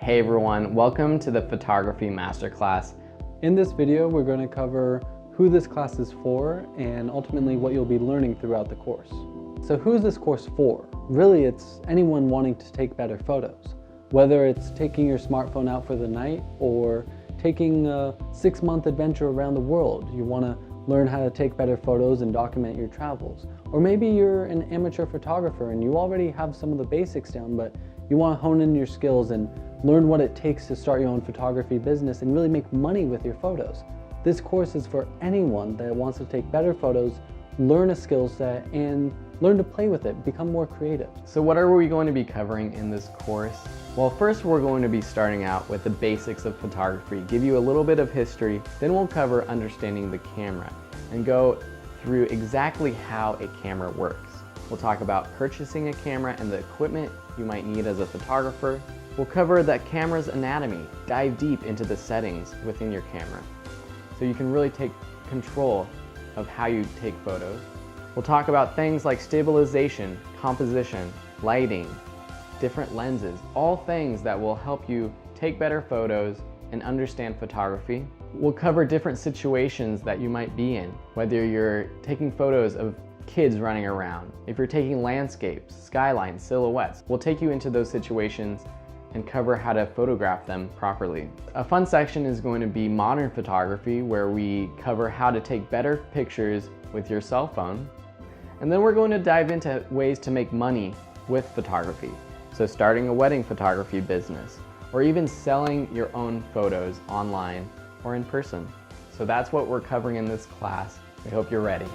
Hey everyone, welcome to the Photography Masterclass. In this video, we're going to cover who this class is for and ultimately what you'll be learning throughout the course. So who's this course for? Really, it's anyone wanting to take better photos. Whether it's taking your smartphone out for the night or taking a 6-month adventure around the world. You want to learn how to take better photos and document your travels. Or maybe you're an amateur photographer and you already have some of the basics down, but you want to hone in your skills and learn what it takes to start your own photography business and really make money with your photos. This course is for anyone that wants to take better photos, learn a skill set, and learn to play with it, become more creative. So what are we going to be covering in this course? Well, first we're going to be starting out with the basics of photography, give you a little bit of history, then we'll cover understanding the camera and go through exactly how a camera works. We'll talk about purchasing a camera and the equipment you might need as a photographer. We'll cover that camera's anatomy, dive deep into the settings within your camera so you can really take control of how you take photos. We'll talk about things like stabilization, composition, lighting, different lenses, all things that will help you take better photos and understand photography. We'll cover different situations that you might be in, whether you're taking photos of kids running around, if you're taking landscapes, skylines, silhouettes. We'll take you into those situations and cover how to photograph them properly. A fun section is going to be modern photography, where we cover how to take better pictures with your cell phone. And then we're going to dive into ways to make money with photography. So starting a wedding photography business, or even selling your own photos online or in person. So that's what we're covering in this class. We hope you're ready.